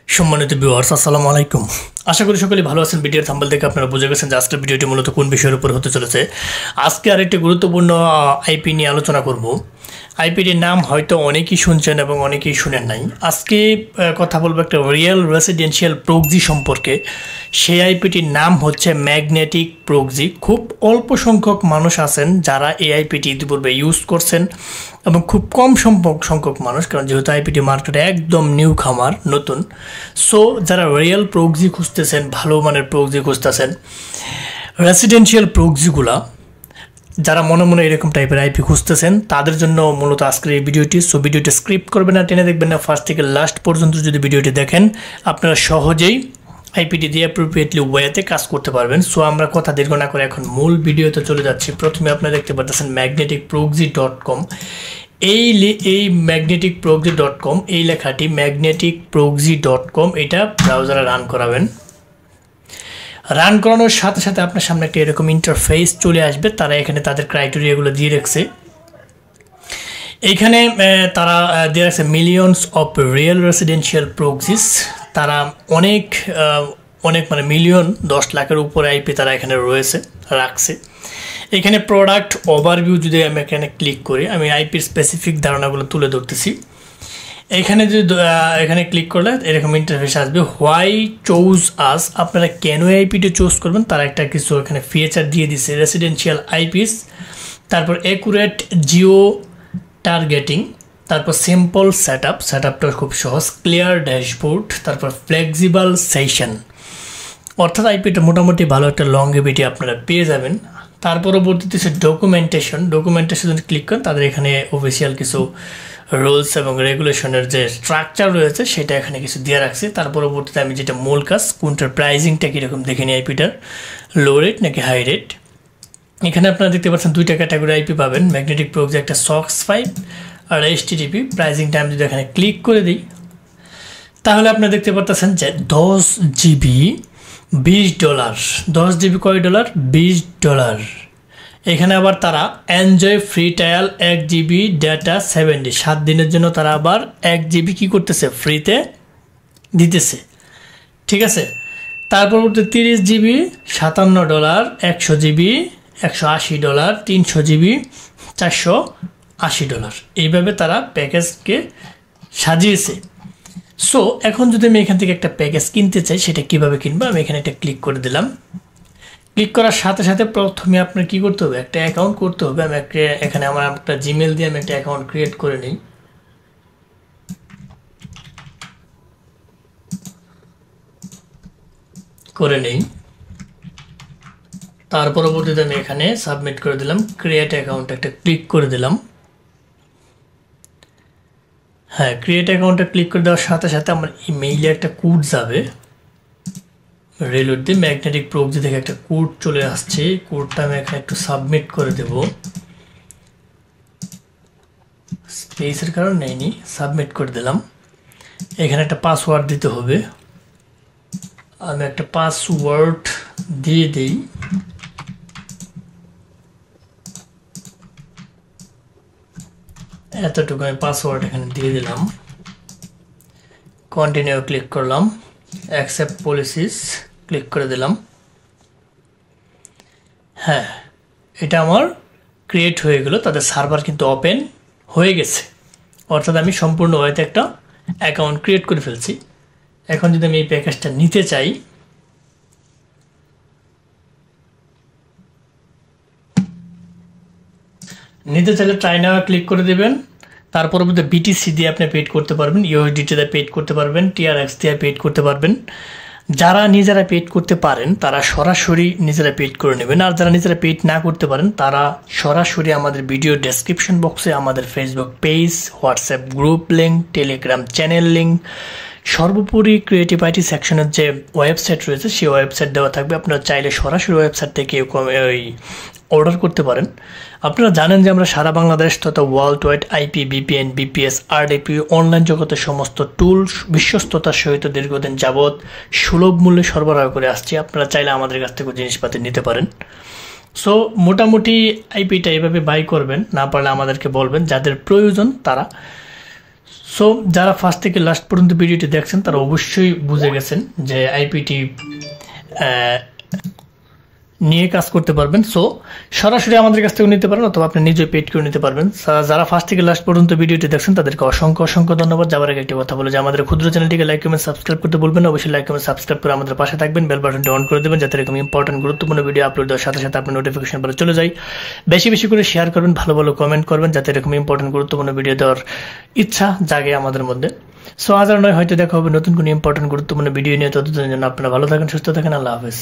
সম্মানিত ভিউয়ার্স আসসালামু আলাইকুম। আশা করি সকলেই ভালো আছেন। ভিডিওর থাম্বনেল দেখে আপনারা বুঝে গেছেন যে আজকের ভিডিওটি মূলত কোন বিষয়ের উপর হতে চলেছে। আজকে আরেকটি গুরুত্বপূর্ণ আইপি নিয়ে আলোচনা করব। আইপিটির নাম হয়তো অনেকেই শুনছেন এবং অনেকেই শুনেন নাই। আজকে কথা বলবো একটা রিয়েল রেসিডেন্সিয়াল প্রক্সি সম্পর্কে। সেই আইপিটির নাম হচ্ছে ম্যাগনেটিক প্রক্সি। খুব অল্প সংখ্যক মানুষ আছেন যারা এই আইপিটি ইতিপূর্বে ইউজ করছেন এবং খুব কম সংখ্যক মানুষ, কারণ যেহেতু আইপিটি মার্কেটে একদম নিউ খামার, নতুন। সো যারা রিয়েল প্রক্সি খুঁজতেছেন, ভালো মানের প্রক্সি খুঁজতেছেন, রেসিডেন্সিয়াল প্রক্সিগুলা যারা মনে মনে এরকম টাইপের আইপি খুঁজতেছেন তাদের জন্য মূলত আজকের এই ভিডিওটি। সো ভিডিওটি স্ক্রিপ্ট করবেন না, টেনে দেখবেন না, ফার্স্ট থেকে লাস্ট পর্যন্ত যদি ভিডিওটি দেখেন আপনারা সহজেই আইপিটি দিয়ে অ্যাপ্রোপ্রিয়েটলি ওয়েতে কাজ করতে পারবেন। সো আমরা কথা দীর্ঘ না করে এখন মূল ভিডিওতে চলে যাচ্ছি। প্রথমে আপনারা দেখতে পাচ্ছেন magneticproxy.com। এই magneticproxy.com এই লেখাটি magneticproxy.com, এটা ব্রাউজারে রান করাবেন। রান করানোর সাথে সাথে আপনার সামনে একটা এরকম ইন্টারফেস চলে আসবে। তারা এখানে তাদের ক্রাইটেরিয়াগুলো দিয়ে রাখছে। এইখানে তারা দিয়ে রাখছে millions of real residential proxies. তারা অনেক মানে মিলিয়ন 10 লাখের উপরে আইপি তারা এখানে রাখছে। এখানে প্রোডাক্ট ওভারভিউ যদি আমি এখানে ক্লিক করি, আমি আইপির স্পেসিফিক ধারণাগুলো তুলে ধরতেছি। এখানে ক্লিক করলে এরকম ইন্টারফেস আসবে। হোয়াই চুজ আস, আপনারা কেন আইপিটি চুজ করবেন তারা একটা কিছু এখানে ফিচার দিয়ে দিছে। রেসিডেন্সিয়াল আইপিস, তারপর অ্যাকুরেট জিও টার্গেটিং, তারপর সিম্পল সেটআপটা খুব সহজ, ক্লিয়ার ড্যাশবোর্ড, তারপর ফ্লেক্সিবল সেশন। অর্থাৎ আইপিটা মোটামুটি ভালো একটা লংগেভিটি আপনারা পেয়ে যাবেন। তার পরবর্তীতে হচ্ছে ডকুমেন্টেশন যদি ক্লিক করেন তাদের এখানে অফিসিয়াল কিছু রুলস এবং রেগুলেশনের যে স্ট্রাকচার রয়েছে সেটা এখানে কিছু দিয়ে রাখছে। তার পরবর্তীতে আমি যেটা মূল কাজ, কোনটার প্রাইজিংটা কীরকম দেখে নিই, আইপিটার লো রেট নাকি হাই রেট। এখানে আপনারা দেখতে পাচ্ছেন দুইটা ক্যাটাগরি আইপি পাবেন। ম্যাগনেটিক প্রক্সি একটা SOX 5 আর HTTP। প্রাইজিংটা আমি যদি এখানে ক্লিক করে দিই তাহলে আপনারা দেখতে পাচ্ছেন যে 10 GB $20। 10 GB কয় ডলার? $20। এখানে আবার তারা enjoy free trial 1 GB data 70, 7 দিনের জন্য তারা আবার 1 GB কী করতেছে, ফ্রিতে দিতেছে। ঠিক আছে। তারপর 30 GB $57, 100 GB $180, 300 GB $480। এইভাবে তারা প্যাকেজকে সাজিয়েছে। সো এখন যদি আমি এখান থেকে একটা প্যাকেজ কিনতে চাই সেটা কিভাবে কিনবো, আমি এখানে একটা ক্লিক করে দিলাম। ক্লিক করার সাথে সাথে প্রথমে আপনার কী করতে হবে, একটা অ্যাকাউন্ট করতে হবে। আমি এখানে আমার একটা জিমেল দিয়ে আমি একটা অ্যাকাউন্ট ক্রিয়েট করে নিই। তার পরবর্তীতে আমি এখানে সাবমিট করে দিলাম, ক্রিয়েট অ্যাকাউন্ট একটা ক্লিক করে দিলাম। হ্যাঁ, ক্রিয়েট অ্যাকাউন্টে ক্লিক করে দেওয়ার সাথে সাথে আমার ইমেইলে একটা কোড যাবে। রিলোড দিয়ে ম্যাগনেটিক প্রক্সি থেকে একটা কোড চলে আসছে। কোডটা আমি এখানে একটু সাবমিট করে দেব, স্পেসের কারণ নেইনি, সাবমিট করে দিলাম। এখানে একটা পাসওয়ার্ড দিতে হবে। আমি একটা পাসওয়ার্ড দিয়ে দিই। এতটুকু আমি পাসওয়ার্ড এখানে দিয়ে দিলাম। কন্টিনিউ ক্লিক করলাম, অ্যাকসেপ্ট পলিসিস ক্লিক করে দিলাম। হ্যাঁ, এটা আমার ক্রিয়েট হয়ে গেল। তাদের সার্ভার কিন্তু ওপেন হয়ে গেছে, অর্থাৎ আমি সম্পূর্ণ ওয়েতে একটা অ্যাকাউন্ট ক্রিয়েট করে ফেলছি। এখন যদি আমি এই প্যাকেজটা নিতে চাই, ট্রাই নাও ক্লিক করে দেবেন। তার পরবর্তী বিটিসি দিয়ে আপনি পেড করতে পারবেন, ইউএসডিটি দিয়ে পেড করতে পারবেন, TRX দিয়ে পেড করতে পারবেন। যারা নিজেরা পেড করতে পারেন তারা সরাসরি নিজেরা পেড করে নেবেন, আর যারা নিজেরা পেড না করতে পারেন তারা সরাসরি আমাদের ভিডিও ডেসক্রিপশন বক্সে আমাদের Facebook page, WhatsApp group link, Telegram channel link, সর্বোপরি ক্রিয়েটিভ আইটি সেকশনের যে ওয়েবসাইট রয়েছে সেই ওয়েবসাইট দেওয়া থাকবে। আপনারা চাইলে সরাসরি ওয়েবসাইট থেকে ওই অর্ডার করতে পারেন। আপনারা জানেন যে আমরা সারা বাংলাদেশ তথা world wide IP, VPN, BPS, RDP online জগতের সমস্ত টুলস বিশ্বস্ততার সহিত দীর্ঘদিন যাবৎ সুলভ মূল্যে সরবরাহ করে আসছি। আপনারা চাইলে আমাদের কাছ থেকে জিনিসপাতি নিতে পারেন। সো মোটামুটি আইপিটা এইভাবে বাই করবেন, না পারলে আমাদেরকে বলবেন, যাদের প্রয়োজন তারা। সো যারা ফার্স্ট থেকে লাস্ট পর্যন্ত ভিডিওটি দেখছেন তারা অবশ্যই বুঝে গেছেন যে আইপিটি নিয়ে কাজ করতে পারবেন। সো সরাসরি আমাদের কাছ থেকে নিতে পারেন অথবা আপনি নিজে পেড করে নিতে পারবেন। যারা ফার্স্ট থেকে লাস্ট পর্যন্ত ভিডিওটি দেখছেন তাদেরকে অসংখ্য ধন্যবাদ। যাবার আগে একটি কথা বলে যে আমাদের ক্ষুদ্র চ্যানেলটিকে লাইক কমেন্ট সাবস্ক্রাইব করতে বলবেন না। অবশ্যই লাইক কমেন্ট সাবস্ক্রাইব করে আমাদের পাশে থাকবেন, বেল বাটনটি অন করে দেবেন যাতে এরকম ইম্পর্টেন্ট গুরুত্বপূর্ণ ভিডিও আপলোড দেওয়ার সাথে সাথে আপনার নোটিফিকেশন পরে চলে যায়। বেশি করে শেয়ার করবেন, ভালো কমেন্ট করবেন যাতে এরকম ইম্পর্টেন্ট গুরুত্বপূর্ণ ভিডিও দেওয়ার ইচ্ছা জাগে আমাদের মধ্যে। সো আজ আর নয়, হয়তো দেখা হবে নতুন কোনো ইম্পর্টেন্ট গুরুত্বপূর্ণ ভিডিও নিয়ে। ততদিনের জন্য আপনারা ভালো থাকেন, সুস্থ থাকেন। আল্লাহ হাফেজ।